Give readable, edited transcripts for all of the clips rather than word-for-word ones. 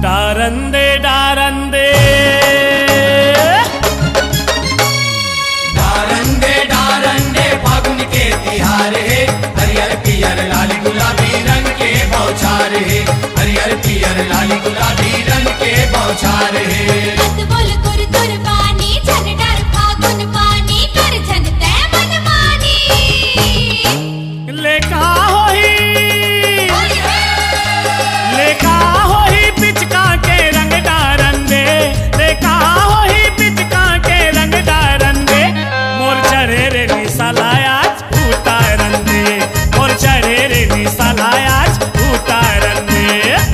डारंदे डारंदे डारंदे डारंदे फागुन के तिहार है, हरियर पियर लाल गुलाबी रंग के बौछार है, हरियर पियर लाल गुलाबी रंग के बौछार है। मत बोल कुर कुर्बानी झन डर फागुन पानी कर झन तै मन मानी। लेका होही पिचका के रंग डारंदे, लेका होही पिचका के रंग डारंदे, मोर चढ़े रे निसलायाज उतारंदे, मोर चढ़े रे निसलायाज उतारंदे,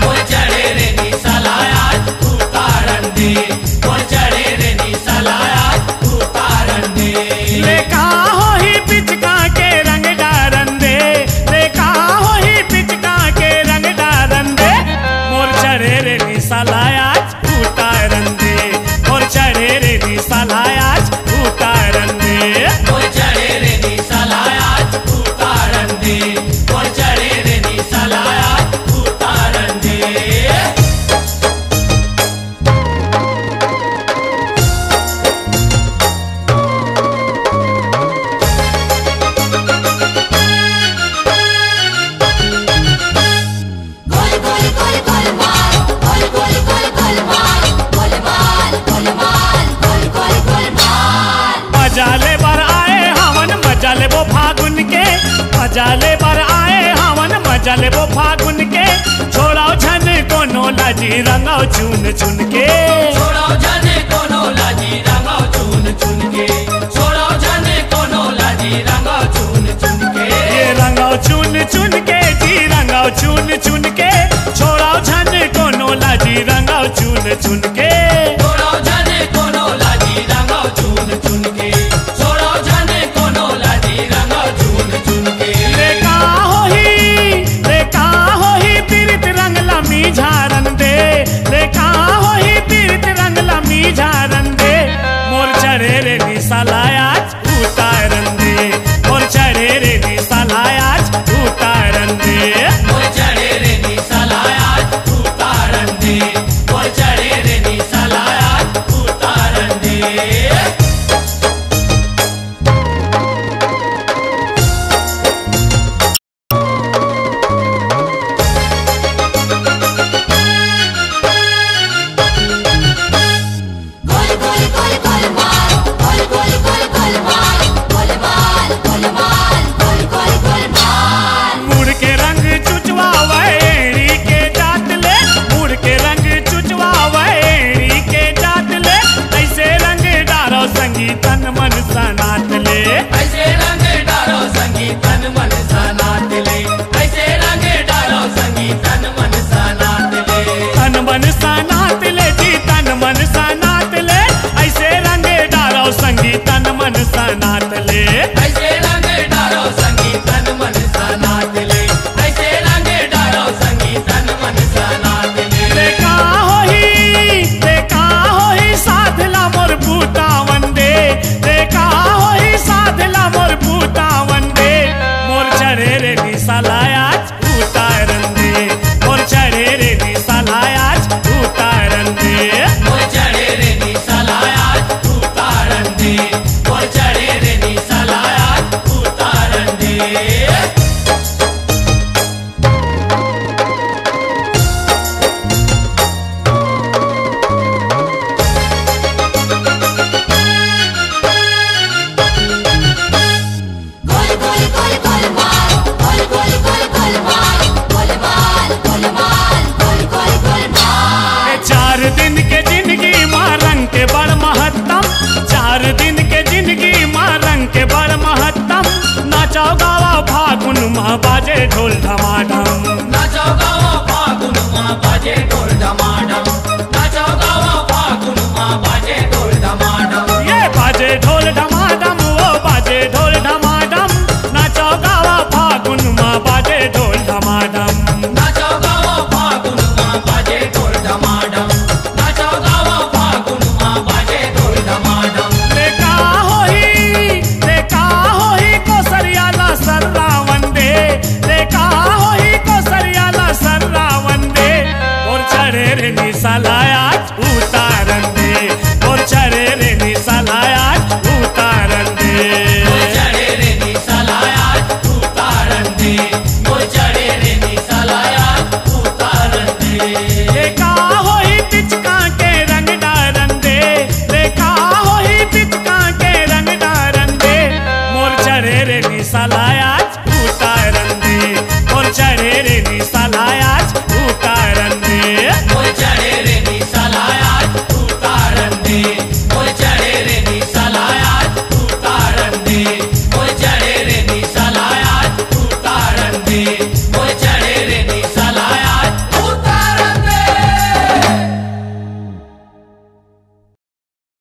मोर चढ़े रे निसलायाज उतारंदे, मोर चढ़े रे निसलायाज उतारंदे। लेका होही पिचका के रंग डारंदे, लेका होही पिचका के रंग डारंदे, मोर चढ़े रे निसलायाज उतारंदे, मोर चढ़े रे निसलायाज उतारंदे। मोर चढ़े रे निसलायाज उतारंदे, मोर चढ़े रे निसलायाज उतारंदे। गोल गोल गोल गोल माल गोल गोल गोल गोल माल गोल माल गोल माल गोल गोल गोल माल। मजाले बर आए हवन मजाले वो फागुन के, मजाले बर आए हवन मजाले वो फागुन के, छोड़ाओ झन कोनो लाजी रंगाओ चुन चुन के, छोड़ाओ जाने कोनो लाजी रंगाओ चुन चुन के, छोड़ाओ जाने कोनो लाजी रंगाओ चुन चुन के। ये रंगाओ चुन चुन के जी रंगाओ चुन चुन के, छोड़ाओ झन कोनो लाजी रंगाओ चुन चुन के। छोड़ाओ जाने कोनो लाजी रंगाओ चुन चुन के, छोड़ाओ जाने कोनो लाजी रंगाओ चुन चुन के। लेका होही पीरित रंग लमी झारन दे, लेका होही पीरित रंग लमी झारन दे, मोर चढ़े रे निसलायाज उतारन दे, मोर चढ़े रे निसलायाज उतारन दे। मोर चढ़े रे निसलायाज उतारंदे, मोर चढ़े रे निसलायाज उतारंदे। गोल गोल गोल गोल माल गोल गोल गोल गोल माल गोल माल गोल माल गोल गोल गोल माल। मुड़ के रंग चुचवा वैरी के जात ले, मुड़ के रंग चुचवा वैरी के जात ले, ऐसे रंग डारो संगीतन मन सनात ले, ऐसे रंग डालो संगीतन मन सनात ले, ऐसे रंग डालो संगीतन मन सनात ले। तन मन सनात ले जी तन मन सनात ले, ऐसे रंग डारो संगीतन मन सनात ले। ऐसे रंग डालो संगीतन मन सनात ले, ऐसे रंग डालो संगीतन मन सनात ले। लेका होही साधला मोर बूटा वंदे, लेका होही साधला मोर बूटा वंदे, मोर चढ़े रे निसलायाज उतारन दे, मोर चढ़े रे निसलायाज उतारन दे। मोर चढ़े रे निसलायाज उतारंदे, मोर चढ़े रे निसलायाज उतारंदे। गोल गोल गोल गोल माल गोल गोल गोल गोल माल गोल माल गोल माल गोल गोल गोल माल। 4 दिन के जिंदगी माँ रंग के बड़ महत्तम, 4 दिन के जिंदगी माँ रंग के बड़ महत्तम, नाचो गावा फागुन माँ बाजे ढोल धमाधम, नाचो गावा फागुन माँ बाजे ढोल धमाधम, नाचो गावा फागुन माँ बाजे ढोल धमाधम। ये बाजे ढोल धमाधम वो बाजे ढोल धमाधम, नाचो गावा फागुन माँ बाजे ढोल धमाधम। नाचो गावा फागुन माँ बाजे ढोल धमाधम, नाचो गावा फागुन माँ बाजे ढोल धमाधम। लेका होही कोसरियाला सर्रा वंदे, लेका होही कोसरियाला सर्रा वंदे, मोर चढ़े रे निसालाया उतारन दे मोर चढ़े रे निसालाया उतारन दे मोर चढ़े रे निसालाया उतारन दे मोर चढ़े रे निसालाया उतारन दे ये का होई